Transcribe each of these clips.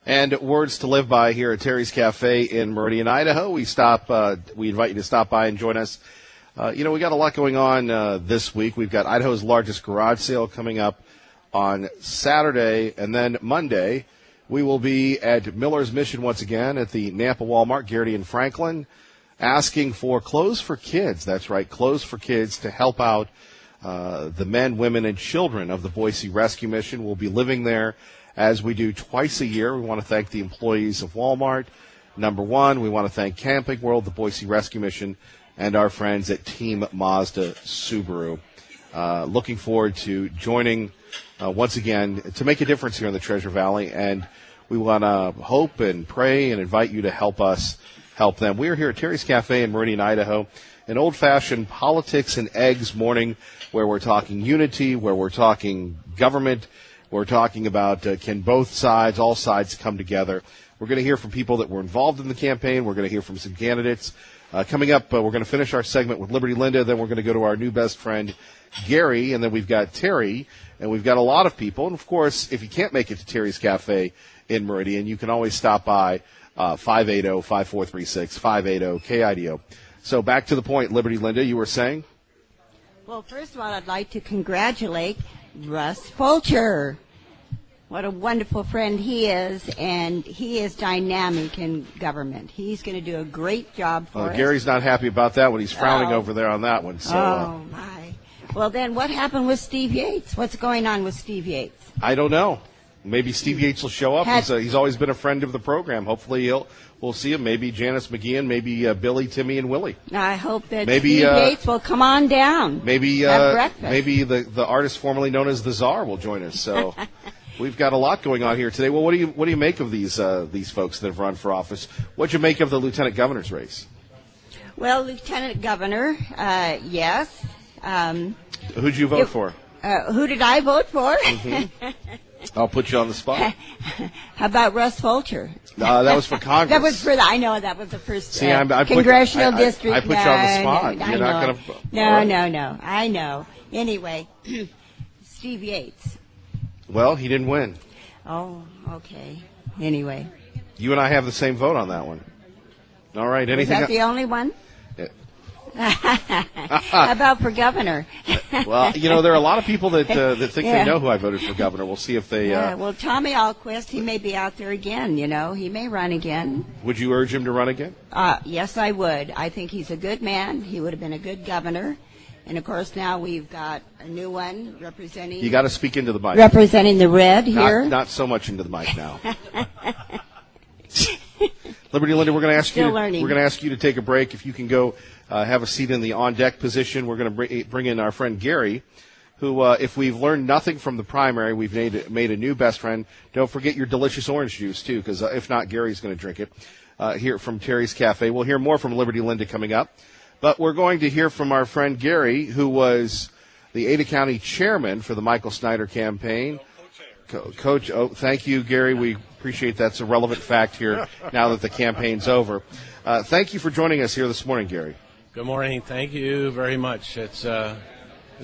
And Words to Live By here at Terry's Cafe in Meridian, Idaho. We invite you to stop by and join us. We got a lot going on this week. We've got Idaho's largest garage sale coming up on Saturday, and then Monday we will be at Miller's Mission once again at the Nampa Walmart, Garrity and Franklin, asking for clothes for kids. That's right, clothes for kids to help out the men, women, and children of the Boise Rescue Mission. We'll be living there as we do twice a year. We want to thank the employees of Walmart. Number one, we want to thank Camping World, the Boise Rescue Mission, and our friends at Team Mazda Subaru. Looking forward to joining once again to make a difference here in the Treasure Valley, and we want to hope and pray and invite you to help us help them. We are here at Terry's Cafe in Meridian, Idaho, an old-fashioned politics and eggs morning where we're talking unity, where we're talking government. We're talking about can both sides, all sides, come together. We're going to hear from people that were involved in the campaign. We're going to hear from some candidates. Coming up, we're going to finish our segment with Liberty Linda. Then we're going to go to our new best friend, Gary. And then we've got Terry. And we've got a lot of people. And, of course, if you can't make it to Terry's Cafe in Meridian, you can always stop by 580-5436, 580-KIDO. So back to the point, Liberty Linda, you were saying? Well, first of all, I'd like to congratulate Russ Fulcher. What a wonderful friend he is, and he is dynamic in government. He's going to do a great job for us. Gary's not happy about that one. He's frowning over there on that one. So, my. Well, then what happened with Steve Yates? What's going on with Steve Yates? I don't know. Maybe Steve Yates will show up. He's always been a friend of the program. Hopefully we'll see him. Maybe Janice McGeehan, maybe Billy, Timmy, and Willie. I hope that Steve Yates will come on down. Maybe have breakfast. Maybe the artist formerly known as the Czar will join us. So we've got a lot going on here today. Well, what do you make of these folks that have run for office? What'd you make of the lieutenant governor's race? Well, lieutenant governor, yes. Who'd you vote for? Who did I vote for? Mm-hmm. I'll put you on the spot. How about Russ Fulcher? That was for Congress. That was for I know that was the first I congressional district. I put you on the spot. You're not going to. No. I know. Anyway, Steve Yates. Well, he didn't win. Oh, okay. Anyway. You and I have the same vote on that one. All right. Anything? Is that the only one? How about for governor? Well, there are a lot of people that think they know who I voted for governor. We'll see if they. Well, Tommy Alquist, he may be out there again. He may run again. Would you urge him to run again? Yes, I would. I think he's a good man. He would have been a good governor. And of course, now we've got a new one representing. You got to speak into the mic. Representing the red here. Not so much into the mic now. Liberty Linda, we're going to ask you. We're going to ask you to take a break. If you can go have a seat in the on-deck position, we're going to bring in our friend Gary, who, if we've learned nothing from the primary, we've made a new best friend. Don't forget your delicious orange juice too, because if not, Gary's going to drink it. Here from Terry's Cafe, we'll hear more from Liberty Linda coming up, but we're going to hear from our friend Gary, who was the Ada County chairman for the Michael Snyder campaign. Coach, thank you, Gary. We appreciate that's a relevant fact here now that the campaign's over. Thank you for joining us here this morning, Gary. Good morning. Thank you very much. It's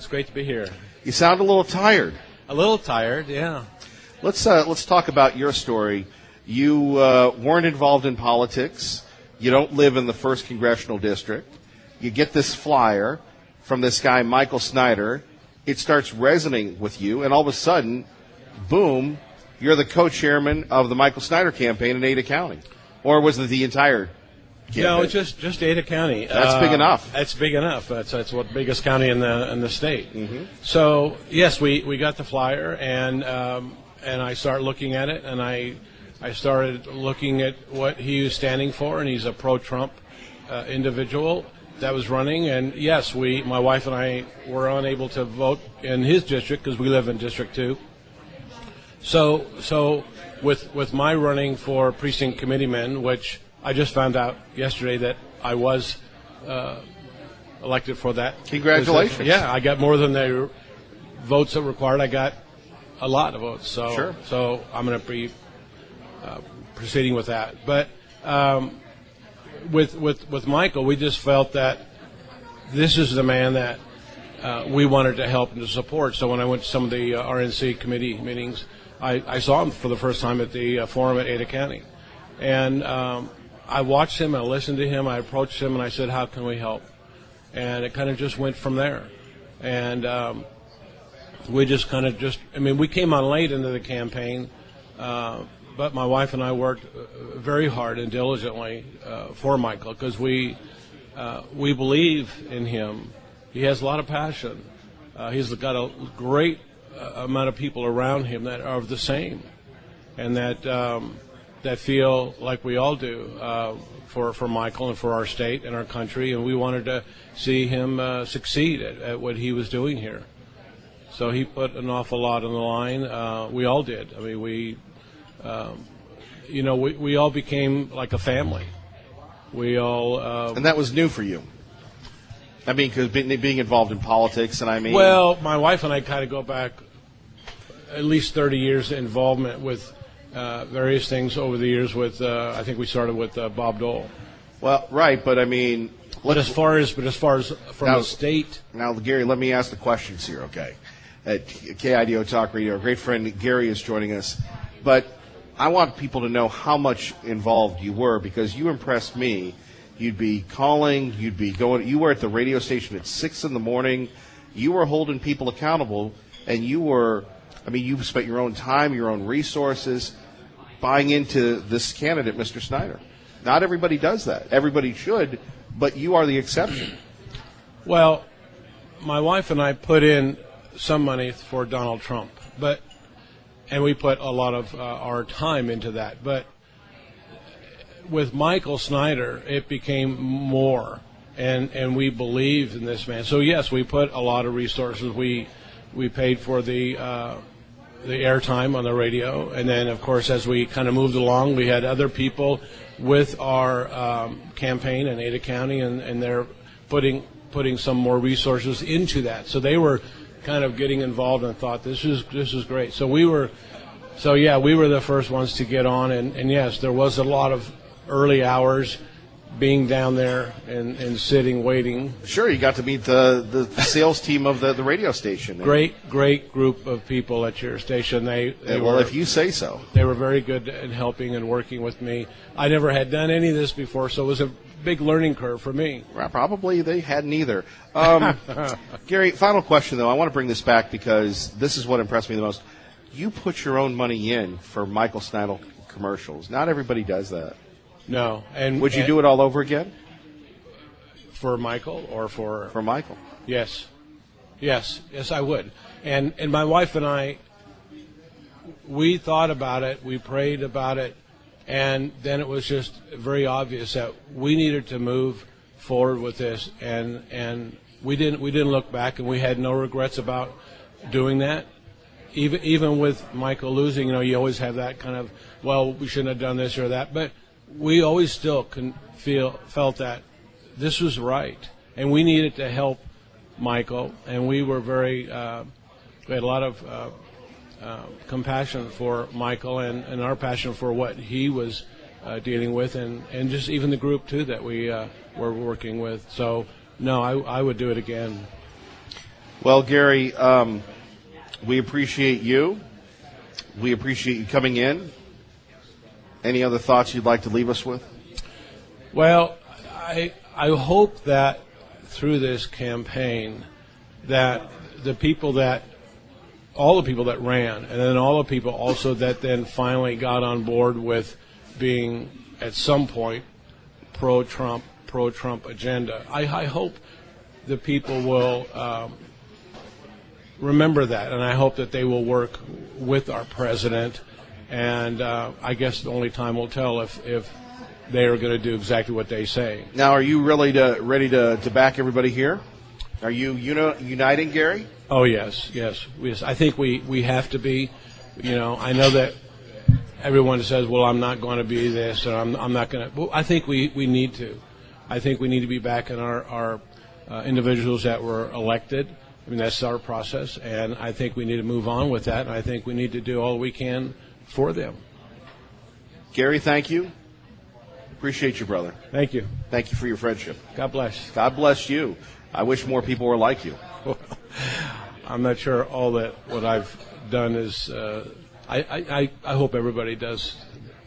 great to be here. You sound a little tired. A little tired, yeah. Let's talk about your story. You weren't involved in politics. You don't live in the 1st Congressional District. You get this flyer from this guy, Michael Snyder. It starts resonating with you, and all of a sudden, boom, you're the co-chairman of the Michael Snyder campaign in Ada County. Or was it the entire campaign? No, it's just Ada County. That's big enough. That's big enough. That's what biggest county in the state. Mm-hmm. So yes, we got the flyer, and I started looking at it, and I started looking at what he was standing for, and he's a pro-Trump individual that was running. And yes, my wife and I were unable to vote in his district because we live in District 2. So with my running for precinct committeeman, which I just found out yesterday that I was elected for that. Congratulations. Yeah, I got more than the votes that were required. I got a lot of votes. So I'm going to be proceeding with that. But with Michael, we just felt that this is the man that we wanted to help and to support. So when I went to some of the RNC committee meetings, I saw him for the first time at the forum at Ada County. And I watched him, I listened to him, I approached him, and I said, how can we help? And it kind of just went from there. And we just kind of we came on late into the campaign, but my wife and I worked very hard and diligently for Michael, because we believe in him. He has a lot of passion. He's got a great amount of people around him that are the same, and that feel like we all do for Michael and for our state and our country, and we wanted to see him succeed at what he was doing here. So he put an awful lot on the line. We all did. I mean, we all became like a family. We all and that was new for you. I mean, because being involved in politics, and I mean, well, my wife and I kind of go back at least 30 years involvement with various things over the years. With I think we started with Bob Dole. Well, right, but I mean, but as far as from now, the state. Now, Gary, let me ask the questions here, okay? At KIDO Talk Radio, our great friend Gary is joining us, but I want people to know how much involved you were, because you impressed me. You'd be calling, you'd be going. You were at the radio station at 6 a.m. You were holding people accountable, and you were. I mean, you spent your own time, your own resources, buying into this candidate, Mr. Snyder. Not everybody does that. Everybody should, but you are the exception. Well, my wife and I put in some money for Donald Trump, and we put a lot of our time into that. But with Michael Snyder, it became more, and we believed in this man. So yes, we put a lot of resources. We paid for the airtime on the radio, and then of course as we kind of moved along, we had other people with our campaign in Ada County, and they're putting some more resources into that. So they were kind of getting involved and thought this is great. So we were the first ones to get on, and yes, there was a lot of early hours being down there and sitting, waiting. Sure, you got to meet the sales team of the radio station. Great group of people at your station. They well, if you say so. They were very good at helping and working with me. I never had done any of this before, so it was a big learning curve for me. Well, probably they hadn't either. Gary, final question, though. I want to bring this back because this is what impressed me the most. You put your own money in for Michael Snyder commercials. Not everybody does that. No. And would you do it all over again? For Michael or for Michael? Yes, I would. And my wife and I, we thought about it, we prayed about it, and then it was just very obvious that we needed to move forward with this, and we didn't look back, and we had no regrets about doing that. Even with Michael losing, you always have that kind of, well, we shouldn't have done this or that, but we always still felt that this was right, and we needed to help Michael, and we were we had a lot of compassion for Michael and our passion for what he was dealing with, and just even the group too that we were working with. So no, I would do it again. Well, Gary, we appreciate you. We appreciate you coming in. Any other thoughts you'd like to leave us with? Well, I hope that through this campaign that all the people that ran, and then all the people also that then finally got on board with being at some point pro-Trump agenda, I hope the people will remember that, and I hope that they will work with our president. And I guess the only time will tell if they are going to do exactly what they say. Now, are you really ready to back everybody here? Are you uniting, Gary? Oh, yes. I think we have to be. I know that everyone says, well, I'm not going to be this, or I'm not going to. Well, I think we need to. I think we need to be backing our individuals that were elected. I mean, that's our process, and I think we need to move on with that, and I think we need to do all we can for them. Gary, thank you. Appreciate you, brother. Thank you. Thank you for your friendship. God bless. God bless you. I wish more people were like you. I'm not sure all that what I've done is I hope everybody does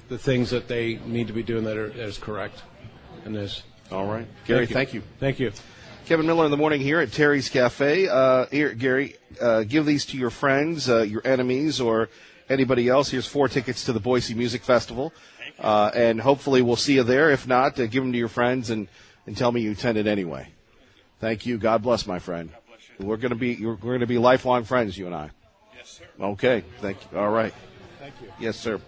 the things that they need to be doing that is correct. And this. All right. Gary, thank you. Thank you. Kevin Miller in the morning here at Terry's Cafe. Here, Gary, give these to your friends, your enemies, or anybody else. Here's 4 tickets to the Boise Music Festival. And hopefully we'll see you there. If not, give them to your friends and tell me you attended anyway. Thank you. God bless, my friend. We're going to be lifelong friends, you and I. Yes, sir. Okay. Thank you. All right. Thank you. Yes, sir.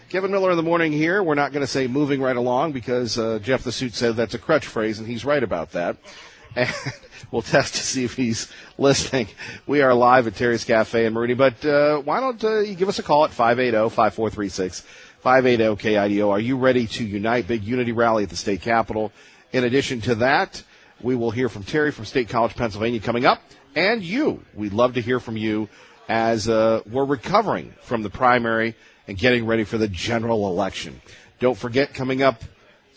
Kevin Miller in the morning here. We're not going to say moving right along because Jeff the Suit said that's a crutch phrase, and he's right about that. And we'll test to see if he's listening. We are live at Terry's Cafe in Meridian, but why don't you give us a call at 580-5436, 580-KIDO. Are you ready to unite? Big unity rally at the state capitol. In addition to that, we will hear from Terry from State College, Pennsylvania coming up, and you. We'd love to hear from you as we're recovering from the primary and getting ready for the general election. Don't forget, coming up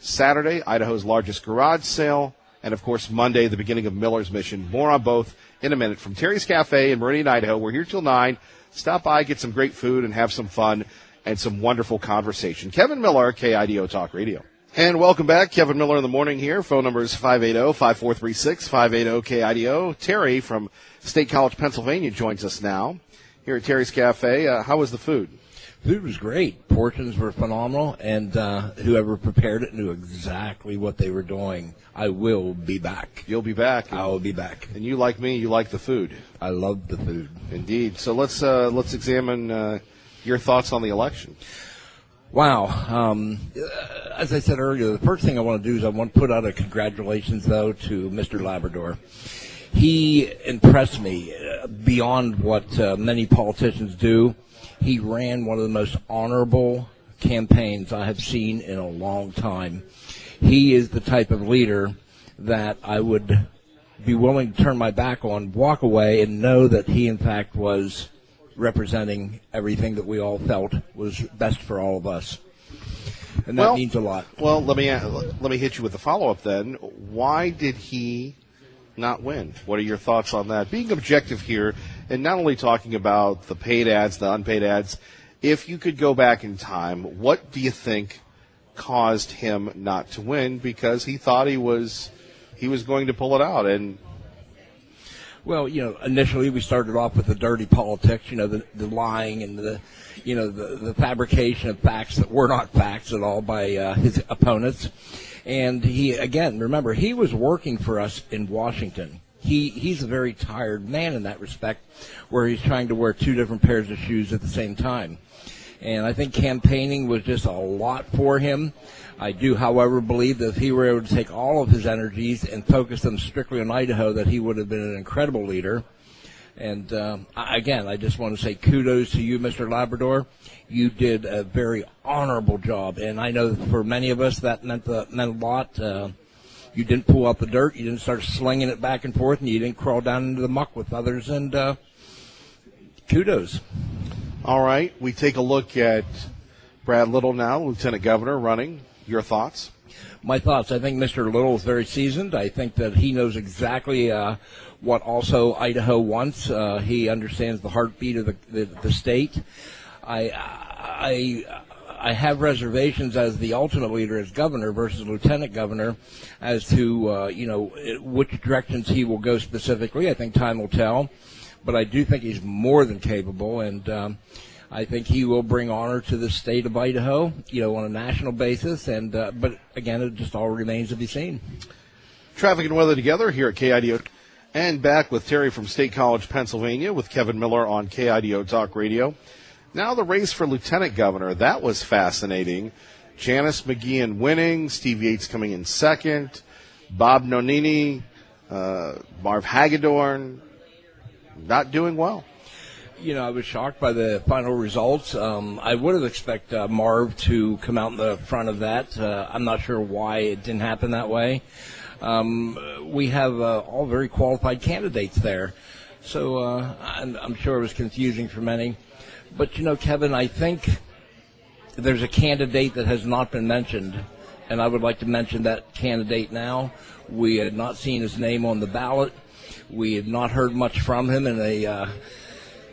Saturday, Idaho's largest garage sale, and, of course, Monday, the beginning of Miller's Mission. More on both in a minute from Terry's Cafe in Meridian, Idaho. We're here till 9. Stop by, get some great food, and have some fun and some wonderful conversation. Kevin Miller, KIDO Talk Radio. And welcome back. Kevin Miller in the morning here. Phone number is 580-5436, 580-KIDO. Terry from State College, Pennsylvania joins us now here at Terry's Cafe. How was the food? Food was great. Portions were phenomenal, and whoever prepared it knew exactly what they were doing. I will be back. You'll be back. I will be back. And you, like me, you like the food. I love the food. Indeed. So let's examine your thoughts on the election. Wow. As I said earlier, the first thing I want to do is I want to put out a congratulations, though, to Mr. Labrador. He impressed me beyond what many politicians do. He ran one of the most honorable campaigns I have seen in a long time. He is the type of leader that I would be willing to turn my back on, walk away, and know that he, in fact, was representing everything that we all felt was best for all of us. And that means a lot. Well, let me hit you with the follow-up then. Why did he not win? What are your thoughts on that? Being objective here, and not only talking about the paid ads, the unpaid ads, if you could go back in time, what do you think caused him not to win? Because he thought he was going to pull it out. And well, initially we started off with the dirty politics, the lying and the fabrication of facts that were not facts at all by his opponents. And remember, he was working for us in Washington. He's a very tired man in that respect, where he's trying to wear 2 different pairs of shoes at the same time. And I think campaigning was just a lot for him. I do, however, believe that if he were able to take all of his energies and focus them strictly on Idaho, that he would have been an incredible leader. And I just want to say kudos to you, Mr. Labrador. You did a very honorable job, and I know for many of us that meant a lot. You didn't pull out the dirt, you didn't start slinging it back and forth, and you didn't crawl down into the muck with others. And kudos. all right, we take a look at Brad Little now, Lieutenant Governor, running. Your thoughts? My thoughts, I think Mr. Little is very seasoned. I think that he knows exactly what also Idaho wants. He understands the heartbeat of the state. I have reservations as the ultimate leader as governor versus lieutenant governor as to, which directions he will go specifically. I think time will tell. But I do think he's more than capable, and I think he will bring honor to the state of Idaho, on a national basis. And but again, it just all remains to be seen. Traffic and weather together here at KIDO. And back with Terry from State College, Pennsylvania, with Kevin Miller on KIDO Talk Radio. Now the race for lieutenant governor. That was fascinating. Janice McGeehan winning, Steve Yates coming in second, Bob Nonini, Marv Hagedorn not doing well. I was shocked by the final results. I would have expected Marv to come out in the front of that. I'm not sure why it didn't happen that way. We have all very qualified candidates there. So I'm sure it was confusing for many. But, Kevin, I think there's a candidate that has not been mentioned, and I would like to mention that candidate now. We had not seen his name on the ballot. We had not heard much from him in a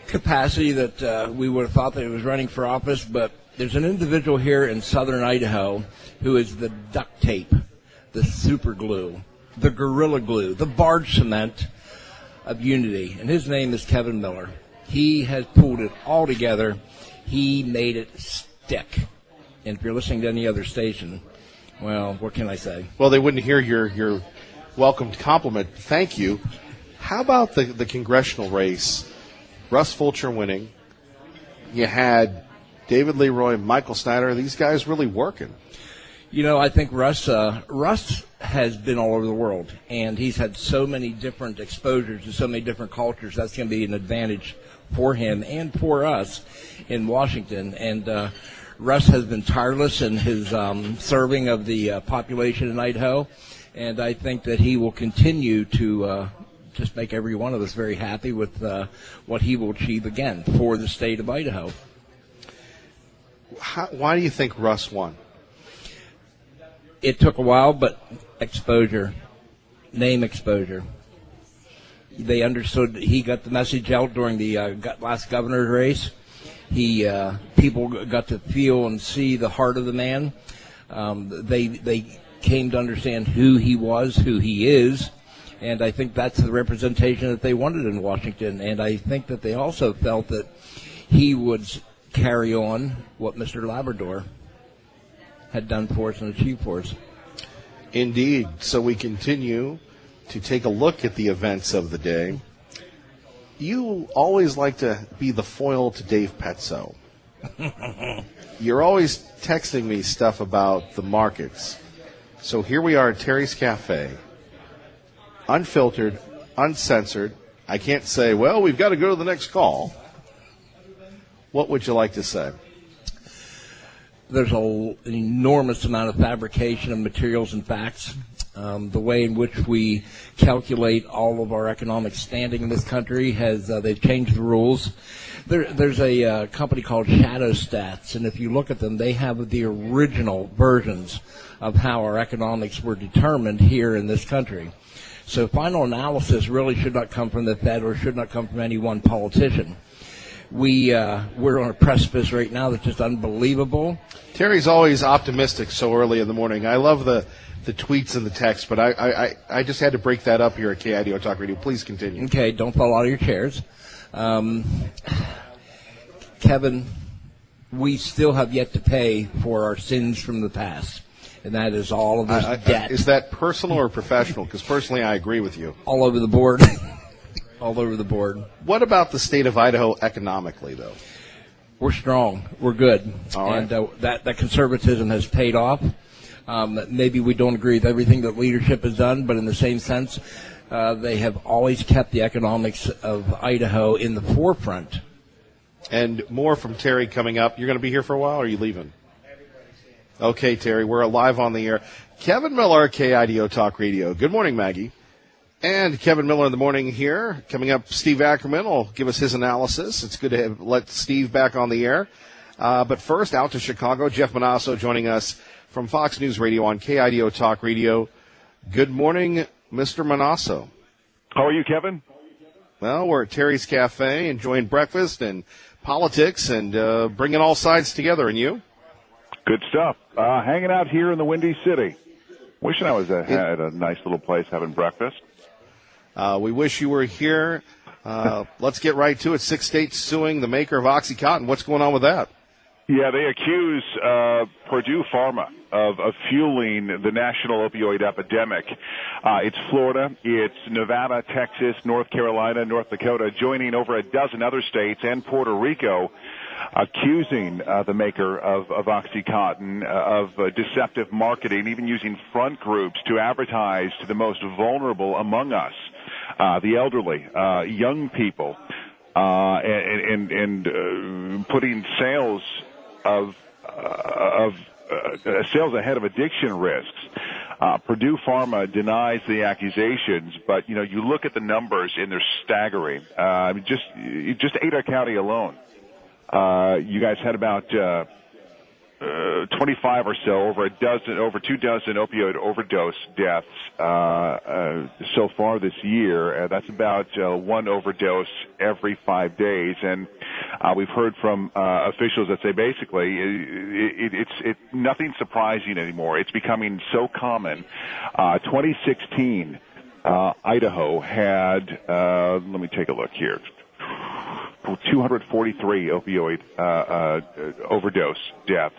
capacity that we would have thought that he was running for office, but there's an individual here in southern Idaho who is the duct tape, the super glue, the gorilla glue, the barge cement of unity, and his name is Kevin Miller. He has pulled it all together. He made it stick. And if you're listening to any other station, well, what can I say? Well, they wouldn't hear your welcomed compliment. Thank you. How about the congressional race? Russ Fulcher winning. You had David Leroy, Michael Snyder. These guys really working. You know, I think Russ has been all over the world, and he's had so many different exposures to so many different cultures. That's going to be an advantage for him and for us in Washington. And Russ has been tireless in his serving of the population in Idaho, and I think that he will continue to just make every one of us very happy with what he will achieve again for the state of Idaho. Why do you think Russ won? It took a while, but exposure, name exposure. They understood. He got the message out during the last governor's race. People got to feel and see the heart of the man. They came to understand who he was, who he is, and I think that's the representation that they wanted in Washington. And I think that they also felt that he would carry on what Mr. Labrador had done for us and achieved for us. Indeed. So we continue to take a look at the events of the day. You always like to be the foil to Dave Petzo. You're always texting me stuff about the markets. So here we are at Terry's Cafe, unfiltered, uncensored. I can't say, well, we've got to go to the next call. What would you like to say? There's an enormous amount of fabrication of materials and facts. The way in which we calculate all of our economic standing in this country they've changed the rules. There's a company called Shadow Stats, and if you look at them, they have the original versions of how our economics were determined here in this country. So final analysis really should not come from the Fed or should not come from any one politician. We're on a precipice right now that's just unbelievable. Terry's always optimistic so early in the morning. I love the tweets and the text, but I just had to break that up here at KIDO Talk Radio. Please continue. Okay, don't fall out of your chairs. Kevin, we still have yet to pay for our sins from the past, and that is all of this debt. Is that personal or professional? Because personally, I agree with you. All over the board. All over the board. What about the state of Idaho economically, though? We're strong. We're good. All right. And that conservatism has paid off. Maybe we don't agree with everything that leadership has done, but in the same sense, they have always kept the economics of Idaho in the forefront. And more from Terry coming up. You're going to be here for a while, or are you leaving? Okay, Terry, we're live on the air. Kevin Miller, KIDO Talk Radio. Good morning, Maggie. And Kevin Miller in the morning here. Coming up, Steve Ackerman will give us his analysis. It's good to let Steve back on the air. But first, out to Chicago, Jeff Manasso joining us from Fox News Radio on KIDO Talk Radio. Good morning, Mr. Manasso. How are you, Kevin? Well, we're at Terry's Cafe enjoying breakfast and politics and bringing all sides together. And you? Good stuff. Hanging out here in the Windy City. Wishing I was at a nice little place having breakfast. We wish you were here. Let's get right to it. 6 states suing the maker of OxyContin. What's going on with that? Yeah, they accuse Purdue Pharma of fueling the national opioid epidemic. It's Florida, it's Nevada, Texas, North Carolina, North Dakota, joining over a dozen other states and Puerto Rico, accusing the maker of OxyContin of deceptive marketing, even using front groups to advertise to the most vulnerable among us, the elderly, young people, and putting sales sales ahead of addiction risks. Purdue Pharma denies the accusations, but you look at the numbers and they're staggering. Just Ada County alone, you guys had about 25 or so, over 2 dozen opioid overdose deaths so far this year. That's about one overdose every 5 days, and we've heard from officials that say basically it's nothing surprising anymore. It's becoming so common. 2016, Idaho had let me take a look here. 243 opioid overdose deaths.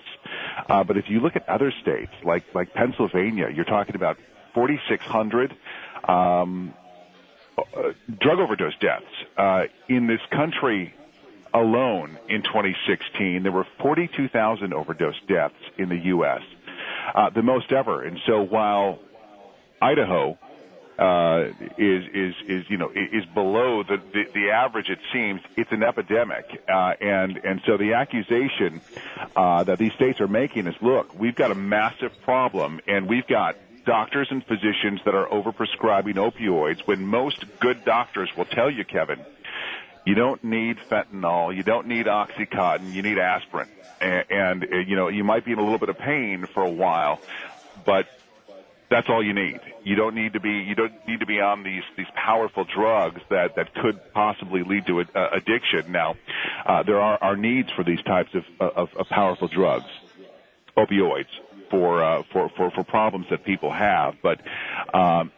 But if you look at other states like Pennsylvania, you're talking about 4,600 drug overdose deaths. In this country alone in 2016, there were 42,000 overdose deaths in the U.S., the most ever. And so while Idaho is below the average, it seems, it's an epidemic, and so the accusation that these states are making is, look, we've got a massive problem, and we've got doctors and physicians that are overprescribing opioids, when most good doctors will tell you, Kevin, you don't need fentanyl, you don't need OxyContin, you need aspirin, and you might be in a little bit of pain for a while, but that's all you need. You don't need to be on these powerful drugs that could possibly lead to addiction. Now, there are needs for these types of powerful drugs, opioids, for problems that people have, but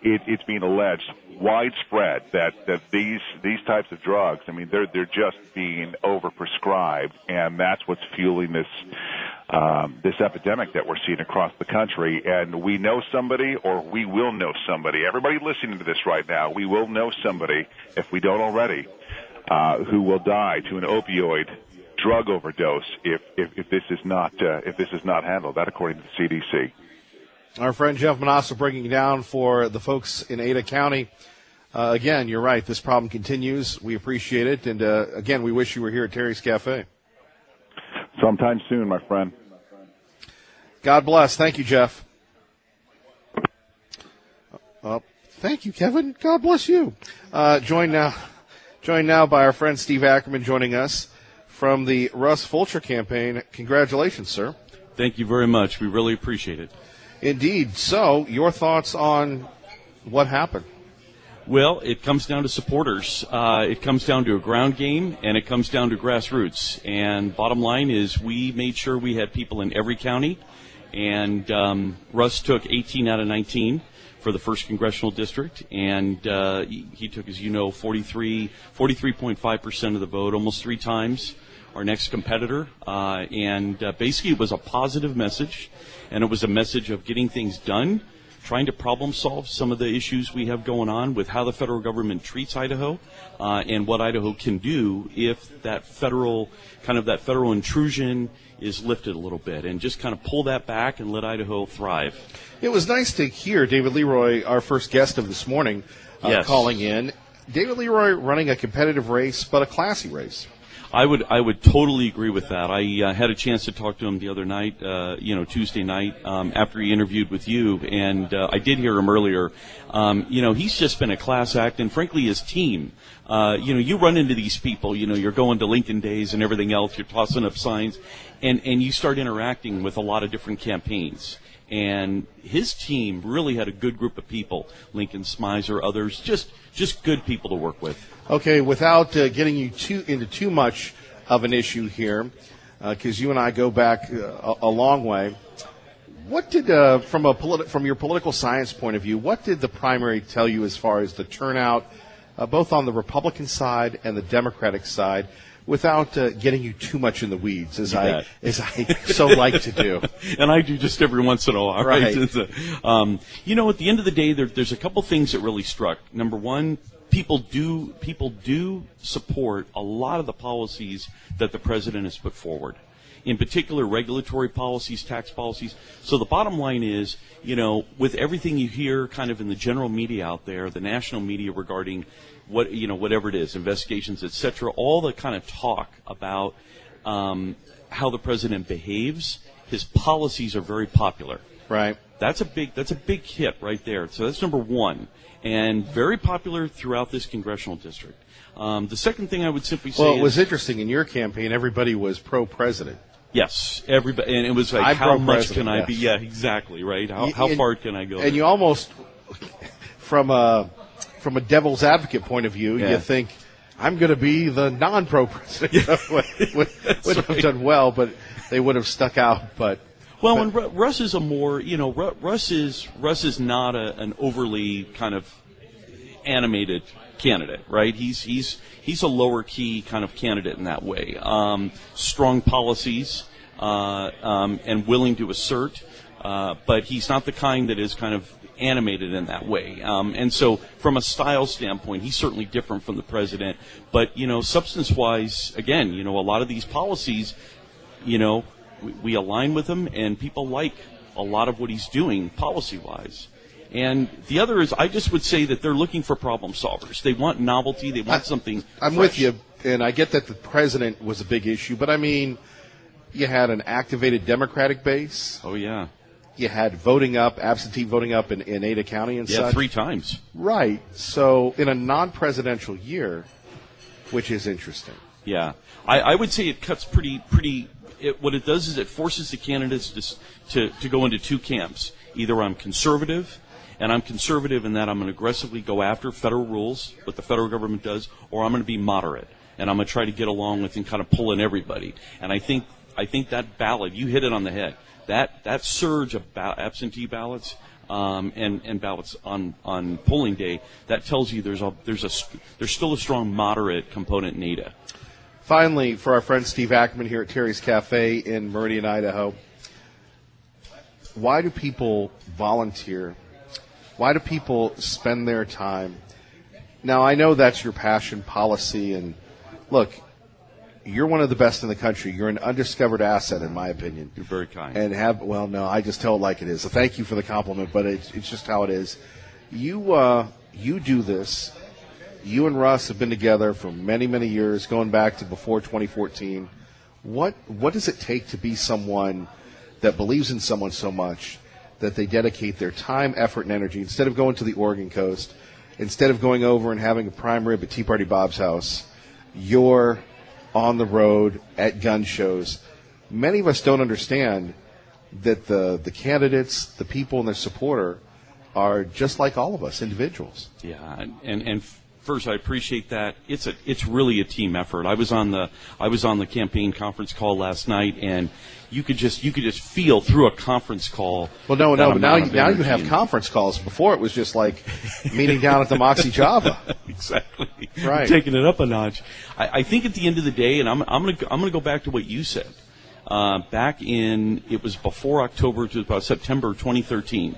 it's being alleged widespread that these types of drugs, I mean, they're just being overprescribed, and that's what's fueling this epidemic that we're seeing across the country. And we know somebody, or we will know somebody. Everybody listening to this right now, we will know somebody, if we don't already, who will die to an opioid drug overdose if this is not handled. That, according to the CDC. Our friend Jeff Manasseh breaking down for the folks in Ada County. Again, you're right. This problem continues. We appreciate it. And, again, we wish you were here at Terry's Cafe. Sometime soon, my friend. God bless. Thank you, Jeff. Thank you, Kevin. God bless you. Joined now by our friend Steve Ackerman joining us from the Russ Fulcher campaign. Congratulations, sir. Thank you very much. We really appreciate it. Indeed. So, your thoughts on what happened? Well, it comes down to supporters. It comes down to a ground game, and it comes down to grassroots. And bottom line is we made sure we had people in every county, and Russ took 18 out of 19 for the 1st Congressional District, and he took, as you know, 43.5% of the vote, almost 3 times our next competitor. And basically it was a positive message, and it was a message of getting things done, trying to problem solve some of the issues we have going on with how the federal government treats Idaho, and what Idaho can do if that federal intrusion is lifted a little bit, and just kind of pull that back and let Idaho thrive. It was nice to hear David Leroy, our first guest of this morning, Yes. calling in. David Leroy running a competitive race, but a classy race. I would totally agree with that. I had a chance to talk to him the other night, Tuesday night, after he interviewed with you, and I did hear him earlier. He's just been a class act, and frankly, his team. You run into these people, you're going to Lincoln Days and everything else, you're tossing up signs, and you start interacting with a lot of different campaigns. And his team really had a good group of people, Lincoln Smizer, others, just good people to work with. Okay, without getting you into too much of an issue here, because you and I go back a long way, what did, from your political science point of view, what did the primary tell you as far as the turnout, both on the Republican side and the Democratic side, without getting you too much in the weeds, as I so like to do? And I do just every once in a while, right? Right. At the end of the day, there's a couple things that really struck. Number one, people do support a lot of the policies that the president has put forward. In particular, regulatory policies, tax policies. So the bottom line is, with everything you hear kind of in the general media out there, the national media regarding whatever it is, investigations, et cetera, all the kind of talk about how the president behaves, his policies are very popular. Right. That's a big hit right there. So that's number one, and very popular throughout this congressional district. The second thing I would simply say Well, it was interesting. In your campaign, everybody was pro-president. Yes, everybody, and it was like, I'm how much pro-president, can I be? yes. Yeah, exactly, right. How And- far can I go? And you almost, from a devil's advocate point of view, Yeah. you think, I'm going to be the non-pro president. would have done well, but they would have stuck out. But Well, and Russ is a more, Russ is not an overly kind of animated candidate, right? He's a lower key kind of candidate in that way. Strong policies and willing to assert, but he's not the kind that is kind of animated in that way. And so, from a style standpoint, he's certainly different from the president. But substance-wise, again, a lot of these policies, we align with him, and people like a lot of what he's doing policy-wise. And the other is, I just would say that they're looking for problem solvers. They want novelty. They want something I'm fresh. with you, and I get that the president was a big issue, but I mean, you had an activated Democratic base. Oh, yeah. You had absentee voting up in Ada County and Yeah, such. 3 times. Right. So in a non-presidential year, which is interesting. Yeah. I would say it cuts pretty what it does is it forces the candidates to go into 2 camps. Either I'm conservative, and I'm conservative in that I'm going to aggressively go after federal rules, what the federal government does, or I'm going to be moderate, and I'm going to try to get along with and kind of pull in everybody. And I think that ballot, you hit it on the head. That surge of absentee ballots and ballots on polling day, that tells you there's still a strong moderate component in Ada. Finally, for our friend Steve Ackerman here at Terry's Cafe in Meridian, Idaho, why do people volunteer? Why do people spend their time? Now, I know that's your passion, policy, and look, you're one of the best in the country. You're an undiscovered asset, in my opinion. You're very kind. And I just tell it like it is. So thank you for the compliment, but it's just how it is. You do this. You and Russ have been together for many, many years, going back to before 2014. What does it take to be someone that believes in someone so much that they dedicate their time, effort, and energy, instead of going to the Oregon coast, instead of going over and having a prime rib at Tea Party Bob's house, you're on the road at gun shows. Many of us don't understand that the candidates, the people and their supporter are just like all of us, individuals. Yeah, and first, I appreciate that. It's really a team effort. I was on the campaign conference call last night, and you could just feel through a conference call. Well, no, that but now amount of you energy have and- conference calls. Before it was just like meeting down at the Moxie Java. Exactly. Right. Taking it up a notch. I think at the end of the day, and I'm gonna go back to what you said. It was before October to about September 2013.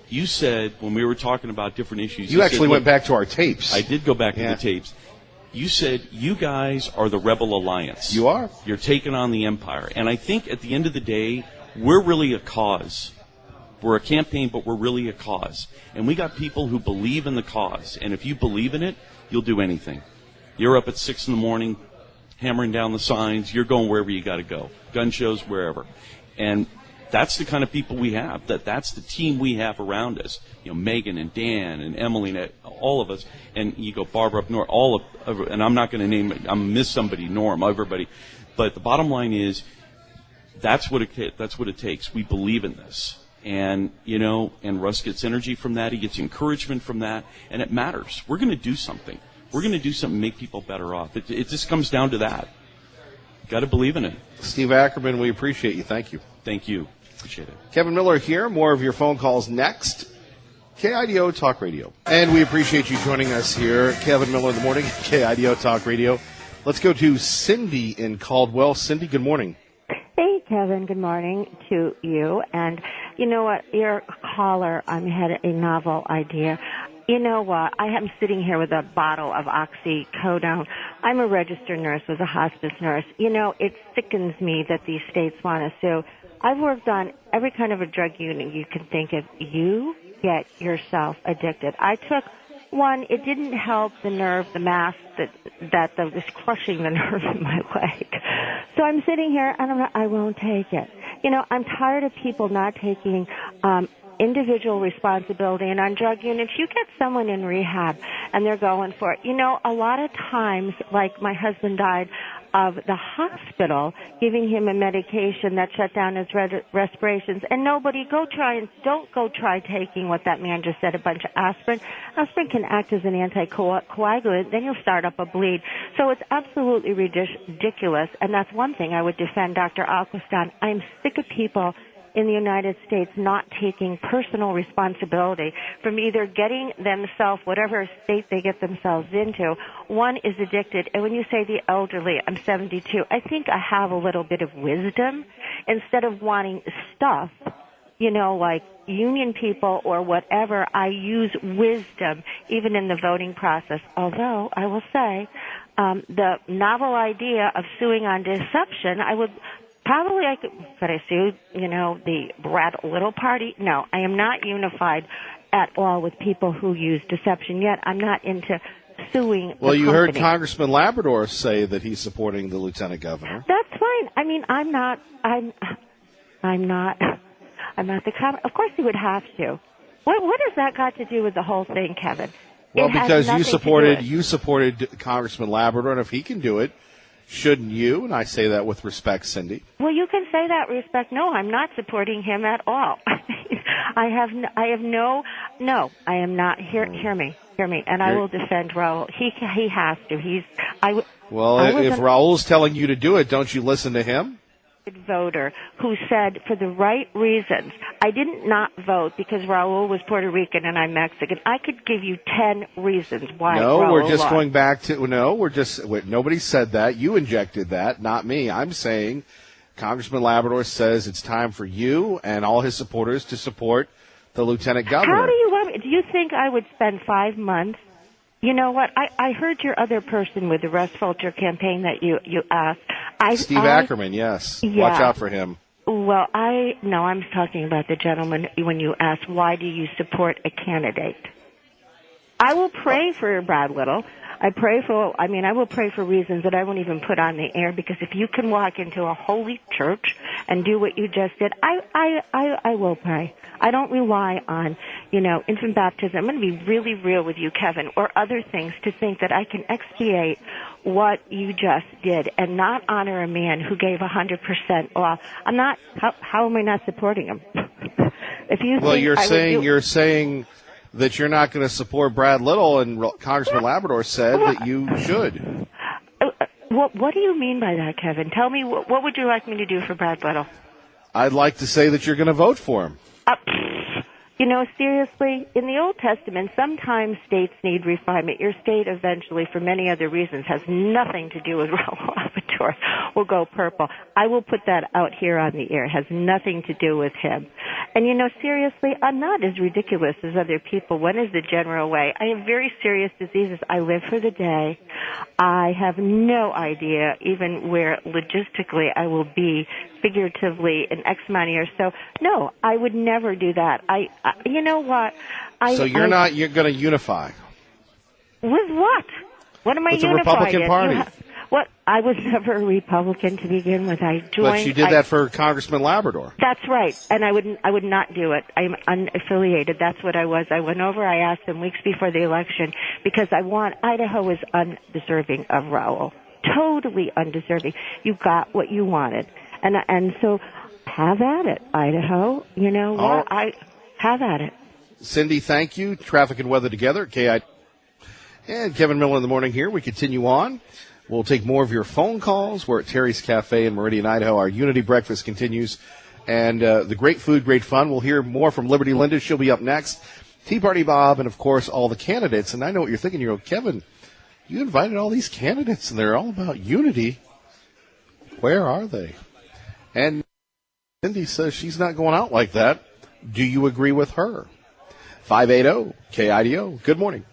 You said, when we were talking about different issues, You said, actually went "Look," back to our tapes. I did go back Yeah. to the tapes. You said, you guys are the Rebel Alliance. You are. You're taking on the empire. And I think at the end of the day, we're really a cause. We're a campaign, but we're really a cause. And we got people who believe in the cause. And if you believe in it, you'll do anything. You're up at 6 a.m, hammering down the signs. You're going wherever you got to go. Gun shows, wherever. And that's the kind of people we have. That's the team we have around us. Megan and Dan and Emily and all of us. And you go Barbara up north, and I'm not going to name it. I'm going to miss somebody, Norm, everybody. But the bottom line is, that's what it takes. We believe in this. And, and Russ gets energy from that. He gets encouragement from that. And it matters. We're going to do something. We're going to do something to make people better off. It just comes down to that. Got to believe in it. Steve Ackerman, we appreciate you. Thank you. Thank you. Appreciate it. Kevin Miller here. More of your phone calls next. KIDO Talk Radio. And we appreciate you joining us here. Kevin Miller in the morning, KIDO Talk Radio. Let's go to Cindy in Caldwell. Cindy, good morning. Hey, Kevin. Good morning to you. And you know what? Your caller had a novel idea. You know what? I am sitting here with a bottle of oxycodone. I'm a registered nurse, was a hospice nurse. It sickens me that these states want to sue. I've worked on every kind of a drug unit you can think of. You get yourself addicted. I took one. It didn't help the nerve, the mass that was crushing the nerve in my leg. So I'm sitting here and I won't take it. I'm tired of people not taking individual responsibility. And on drug units, you get someone in rehab and they're going for it. A lot of times, like my husband died of the hospital giving him a medication that shut down his respirations. And don't go try taking what that man just said, a bunch of aspirin. Aspirin can act as an anticoagulant, then you'll start up a bleed. So it's absolutely ridiculous, and that's one thing I would defend Dr. Alquist on. I'm sick of people in the United States not taking personal responsibility from either getting themselves, whatever state they get themselves into. One is addicted, and when you say the elderly, I'm 72, I think I have a little bit of wisdom. Instead of wanting stuff, like union people or whatever, I use wisdom even in the voting process. Although, I will say, the novel idea of suing on deception, could I sue, the Brad Little party? No, I am not unified at all with people who use deception yet. I'm not into suing Well, the you company. heard Congressman Labrador say that he's supporting the lieutenant governor. That's fine. I mean, I'm not the of course he would have to. What has that got to do with the whole thing, Kevin? Well, It has because nothing to do you supported Congressman Labrador, and if he can do it, shouldn't you? And I say that with respect, Cindy. Well, you can say that, respect. No, I'm not supporting him at all. I am not. Hear me, and I will defend Raul. He has to. If Raul's telling you to do it, don't you listen to him? Voter who said for the right reasons. I didn't not vote because Raul was Puerto Rican and I'm Mexican. I could give you 10 reasons why. Raul we're just lost. going back to nobody said that. You injected that, not me. I'm saying Congressman Labrador says it's time for you and all his supporters to support the lieutenant governor. How do you want me? Do you think I would spend 5 months? You know what? I heard your other person with the Russ Fulcher campaign that you asked. Steve Ackerman, yes. Yeah. Watch out for him. Well, I'm talking about the gentleman when you asked, why do you support a candidate? I will pray for Brad Little. I will pray for reasons that I won't even put on the air, because if you can walk into a holy church and do what you just did, I will pray. I don't rely on, infant baptism. I'm going to be really real with you, Kevin, or other things to think that I can expiate what you just did and not honor a man who gave 100% off. I'm not, how am I not supporting him? You're saying that you're not going to support Brad Little, and Congressman Labrador said that you should. What do you mean by that, Kevin? Tell me, what would you like me to do for Brad Little? I'd like to say that you're going to vote for him. Seriously, in the Old Testament, sometimes states need refinement. Your state eventually, for many other reasons, has nothing to do with Raul Labrador, will go purple. I will put that out here on the air. It has nothing to do with him. And, seriously, I'm not as ridiculous as other people. When is the general way? I have very serious diseases. I live for the day. I have no idea even where logistically I will be figuratively in X amount of years. So, no, I would never do that. You know what? You're going to unify. With what? What am I with the unified Republican in? Party. What? I was never a Republican to begin with. I joined. But you did that for Congressman Labrador. That's right, and I would not do it. I'm unaffiliated. That's what I was. I went over. I asked them weeks before the election because Idaho is undeserving of Raul. Totally undeserving. You got what you wanted, and so have at it, Idaho. You know what? Have at it. Cindy, thank you. Traffic and weather together. KI and Kevin Miller in the morning here. We continue on. We'll take more of your phone calls. We're at Terry's Cafe in Meridian, Idaho. Our Unity Breakfast continues. And the great food, great fun. We'll hear more from Liberty Linda. She'll be up next. Tea Party Bob, and, of course, all the candidates. And I know what you're thinking. You're like, Kevin, you invited all these candidates, and they're all about unity. Where are they? And Cindy says she's not going out like that. Do you agree with her? 580-KIDO. Good morning.